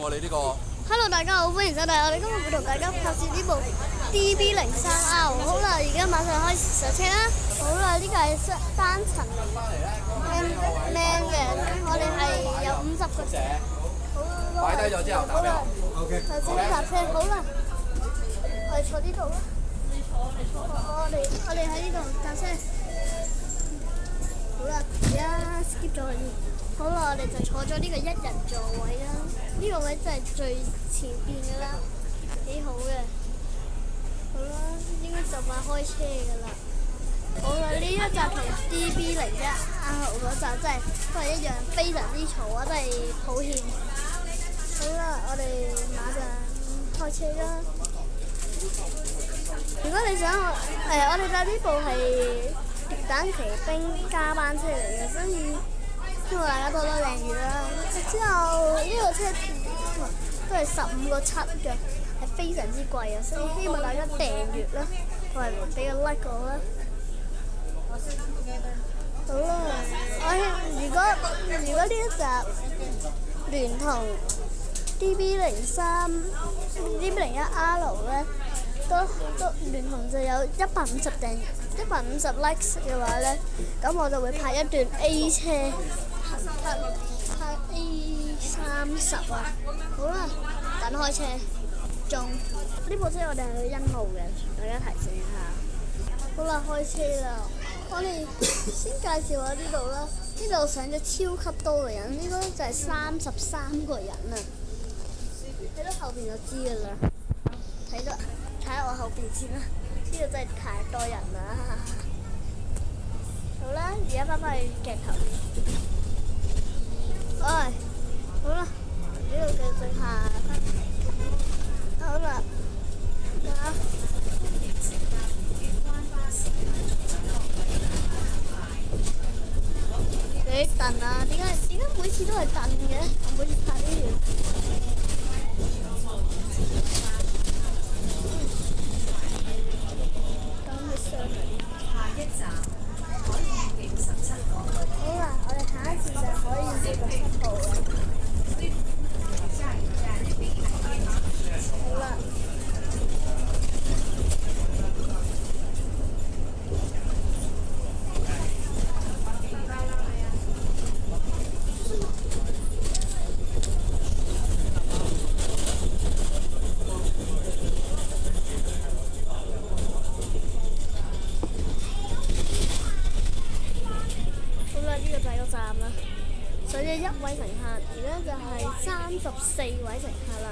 喎，你呢個。Hello， 大家好，歡迎收睇。我哋今日會同大家拍攝呢部 DB03R。好啦，而家馬上開始上車啦。好啦，呢個係單層man 嘅，我哋係有50個。好啦，擺低咗之後搭咩啊？頭先搭車，好啦，我哋坐呢度啦。我哋喺呢度搭車。好啦，而家 skip 咗佢先。好啦，我哋就坐咗呢個一人座位啦。呢個位真係最前邊嘅啦，幾好嘅。好啦，應該就快開車㗎啦。好啦，呢一集同 DB01R 嗰集真係都係一樣，非常之嘈啊！真係抱歉。好啦，我哋馬上開車啦。如果你想我哋搭呢部係蝶蛋騎兵加班車嚟嘅，所以希望大家多多訂閱啦。之後呢個車都係15個7嘅，係非常之貴啊，所以希望大家訂閱啦，同埋俾個 like 我啦。好啦，如果呢一集聯同 DB01R 咧，都聯同就有150訂閱、150 likes 嘅話咧，咁我就會拍一段 A 車，拍 A30啊！好啦，等開車。呢部車我哋係去欣澳嘅，大家提醒一下。好啦，開車啦！我哋先介紹下呢度啦。呢度上咗超級多嘅人，應該就係33個人啊！睇到後邊就知㗎啦。睇下我後邊先啦。呢度真係太多人啦！好啦，而家翻返去鏡頭邊。好啦，呢度繼續下。好啦，你蹬啊？點解每次都係蹬嘅？我每次拍呢條。下一站海燕徑17號。好啦，我哋下一次就可以呢個7號啦。好啦。上咗1位乘客，而家就係34位乘客啦。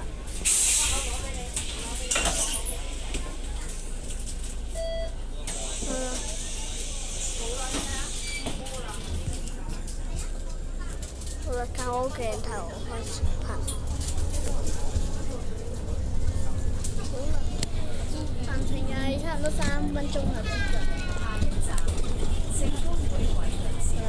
好啦，靠我鏡頭開始拍。好啦，行程又係差唔多3分鐘啦，接近。下一站聖公會維頓小學。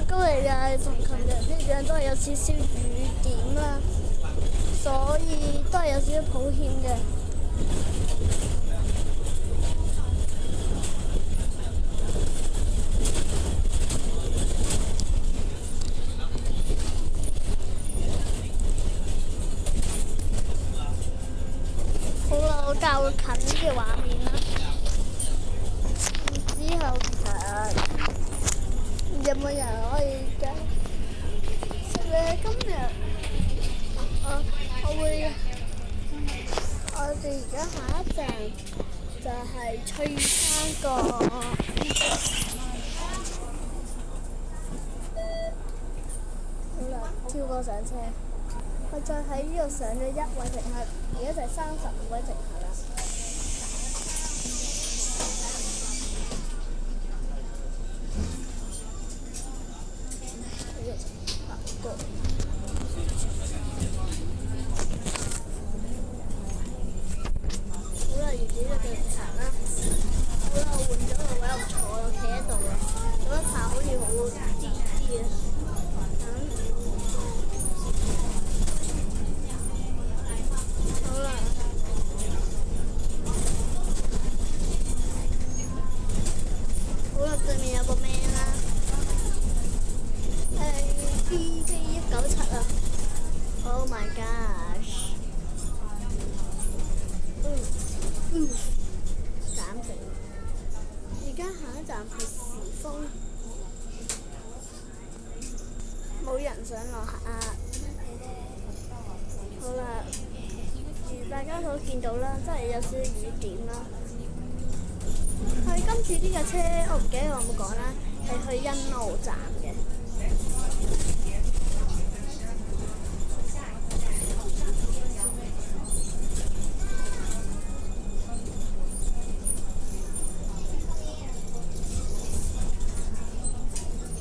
今日又係同琴日一樣，都係有少少雨點啦，所以都係有少少抱歉嘅。好啦，我較近嘅畫面啦，之後有冇人可以嘅？今日我哋而家下一站就係翠山角。好啦，跳過上車。我再喺呢度上咗1位乘客，而家就係35位乘客啦。站係時豐，冇人上落客。好啦，如大家所見到啦，真係有少少雨點啦。係今次呢架車，我唔記得我有冇講啦，係去欣澳站嘅。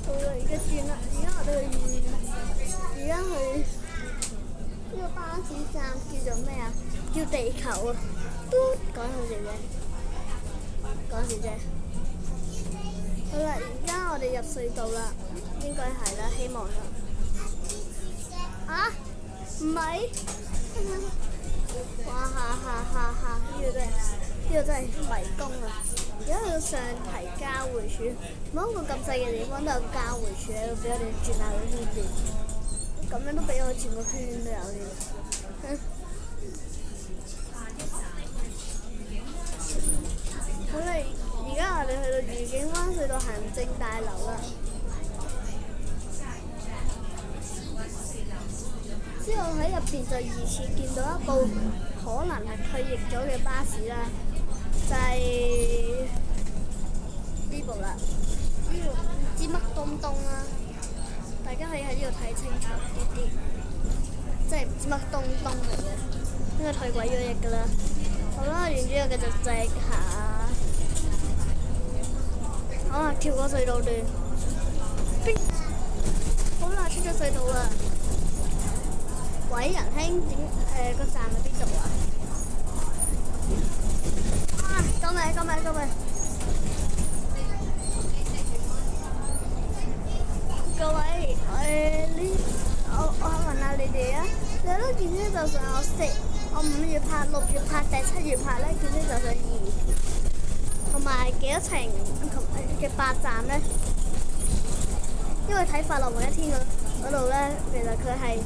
好啦，而家轉啦，而家我哋去呢個巴士站叫做咩啊？叫地球啊！嘟，講好笑啫，講笑啫。好啦，而家我哋入隧道啦，應該係啦，希望啦。啊？唔係？哇哈哈哈哈！呢個真係迷宮啊！而家去到上堤交匯處，冇一個咁細嘅地方都有交匯處喺度俾我哋轉下個圈圈，咁樣都俾我轉個圈都有添。好啦，而家我哋去到愉景灣隧道行政大樓啦。之後喺入邊就疑似見到一部可能係退役咗嘅巴士啦，就係呢部啦，呢部唔知乜東東啦，大家可以喺呢度睇清楚啲，即係唔知乜東東嚟嘅，應該退鬼咗役㗎啦。好啦，然之後繼續直下，好啦，跳過隧道段，好啦，出咗隧道啦。喂，仁兄，個站喺邊度啊？啊！救命！救命！救命！各位，我問下你哋啊，你都見車就上我5月拍、6月拍定7月拍咧，見車就上2，同埋幾多程嘅8站咧？因為睇《快樂每一天》嗰度咧，其實佢係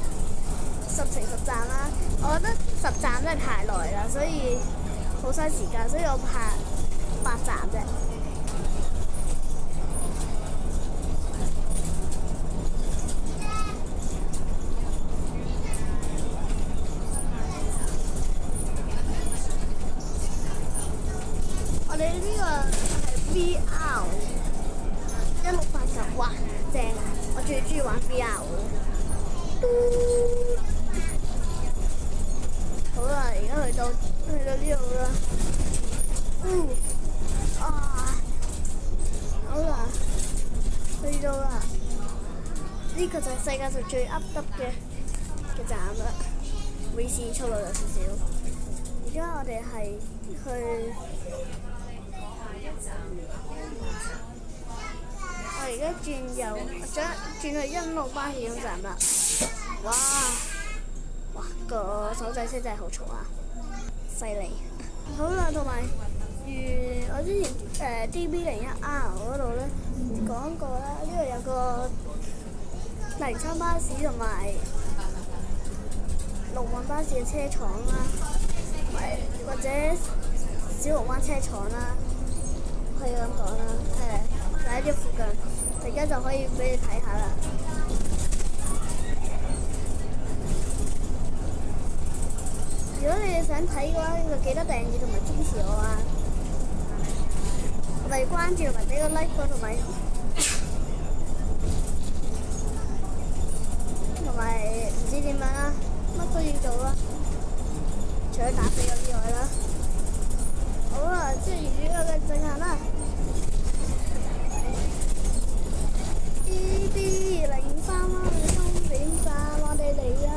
10乘10站啦，我覺得10站真係太耐啦，所以好嘥時間，所以我拍8站啫。我哋呢個係 VR 1689，哇，正啊！我最中意玩 VR。好啦，而家去到呢度啦。好啦，去到啦。呢個就係世界上最噏耷嘅站啦。唔好意思，粗魯咗少少。而家我哋係去。我而家轉去欣澳巴士總站啦。哇，個手掣聲真係好嘈啊，犀利！好啦，同埋我之前DB01R 嗰度咧講過啦，呢度有個泥鯭巴士同埋龍運巴士嘅車廠啦，或者小龍灣車廠啦，可以咁講啦，就喺呢附近，而家就可以俾你睇下啦。如果你哋想睇嘅話，就記得訂閱同埋支持我啊！同埋關注同埋俾個 like 同埋唔知點樣啦，乜都要做啦，除咗打死我之外啦。好啦，即係而家嘅進行啦。DB03啦，終點站我哋嚟啦，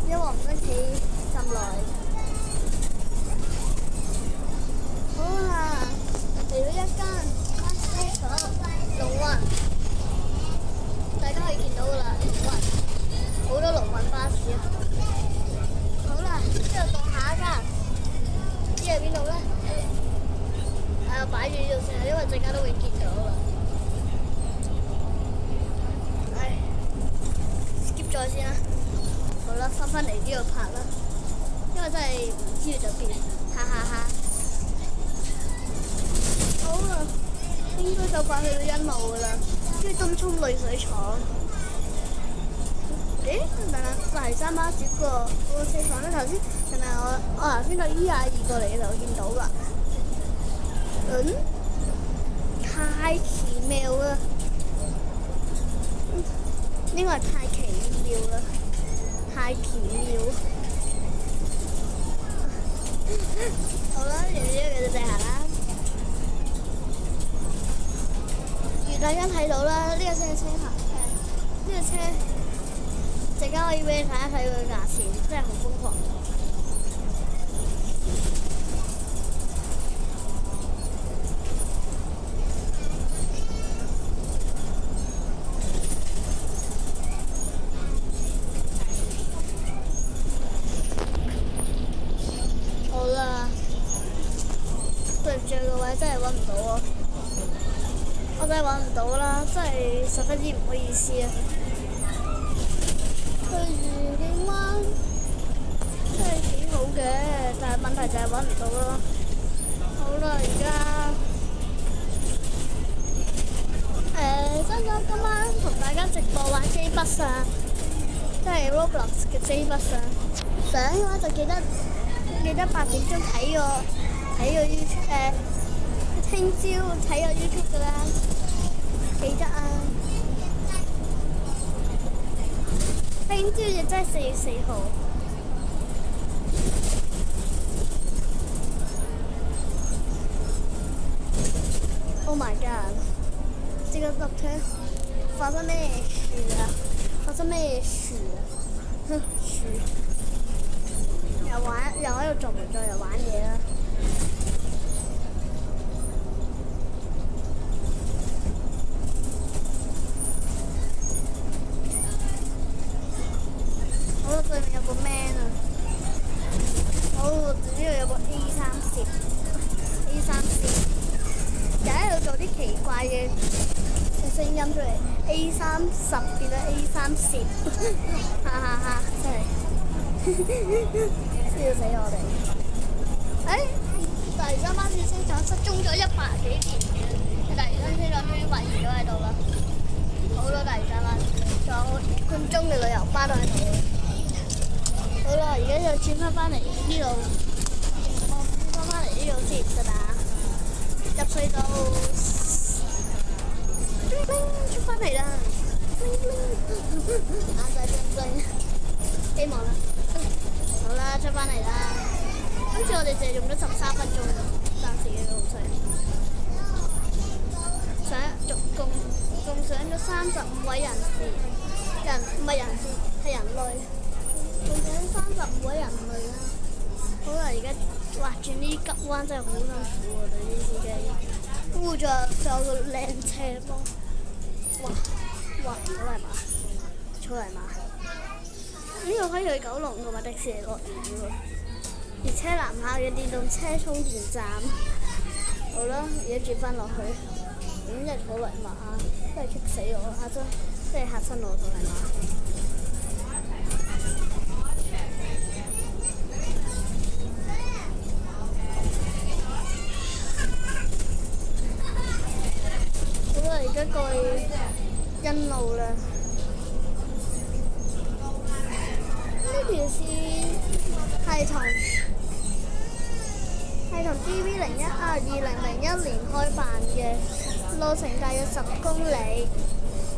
因為我唔想企咁耐。好啦，嚟到一間巴士廠，龍運，大家可以見到噶啦，龍運，好多龍運巴士啊。好啦，之後到下一間，呢係邊度咧？擺住呢度先，因為陣間都會見到啦。skip 咗先啦。好啦，翻嚟呢度拍啦，因為真係唔知佢就邊，哈哈哈。好啦，應該就快去到欣澳噶啦，跟住東涌濾水廠。咦？等等，泥山巴士個車廠咧，頭先係咪我頭先到 E22過嚟嘅時候見到㗎？太奇妙啦！呢個係太奇妙啦，太奇妙。好啦，然之後繼續地行啦。如大家睇到啦，呢個車行呢個車，陣間可以俾你睇一睇佢嘅價錢，真係好瘋狂。好啦，對唔住個位真係揾唔到喎。我真係揾唔到啦，真係十分之唔好意思啊！去愉景灣真係幾好嘅，但係問題就係揾唔到咯。好啦，而家真咗今晚同大家直播玩 J 筆啊，即係 Roblox 嘅 J 筆啊。想嘅話就記得8點鐘睇個聽朝睇個 YouTube 噶啦，記得啊！聽朝就真係4月4號。Oh my god！ 這個落車發生咩事啊？發生咩事啊？哼，樹又喺度做唔做又玩嘢啦！好，對面有個 man 啊！好，呢度有個 A3 攝，又喺度做啲奇怪嘅聲音出嚟。A30變咗 A3 攝，哈哈哈！真係笑死我哋！大嶼山巴士車廠失蹤咗100幾年，大嶼山車廠終於維持咗喺度啦！好多大嶼山巴士，仲有1分鐘嘅旅遊巴都喺度。好啦，而家又轉翻嚟呢度，轉翻嚟呢度先得啦。入隧道，出翻嚟啦！眼仔冰，希望啦。好啦，出翻嚟啦。今次我哋淨係用咗13分鐘，暫時嘅路程。共上咗35位人士，唔係人士，係人類。共上35位人類啦。好啦，而家哇轉呢啲急彎真係好辛苦啊！對啲司機。仲有個靚車幫。哇！草泥馬。呢度可以去九龍同埋迪士尼樂園喎。熱車南下嘅電動車充電站。好啦，而家轉翻落去。真係草泥馬啊！真係激死我啊！真係嚇親我草泥馬。好啦，而家過去欣澳啦。呢條線係同 DB01R 2001年開辦嘅，路程大約10公里。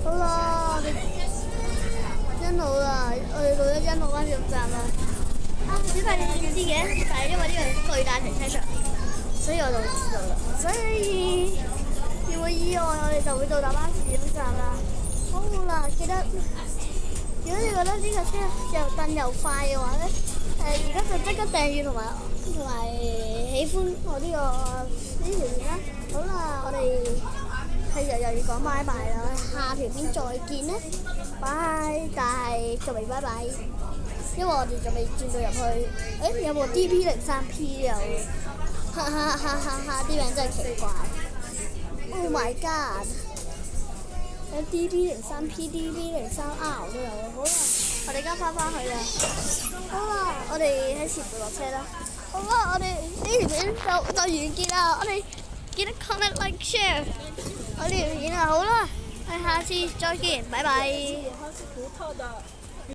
好啦，我哋欣澳啦，我哋到咗欣澳灣站啦。小弟你知嘅，但係因為呢個巨大停車場，所以我就會知道啦。所以如果意外，我哋就會到達巴士總站啦。好啦，記得如果你覺得呢架車又蹬又快嘅話咧，而家就即刻訂閱同埋喜歡我呢條線啦。好啦，我哋又要講拜拜啦，下條片再見啦，拜！但係仲未拜拜，因為我哋仲未轉到入去。有部 DP03P 又，哈哈哈哈哈！啲名真係奇怪。Oh my god！ 有 DB03P、DB03R 都有。好啦，我哋而家翻去啦。好啦，我哋喺前度落車啦。好啦，我哋呢條片就完結啦。我哋記得 comment like share。我呢條片啊，好啦，我哋下次再見，拜拜。它是葡萄的。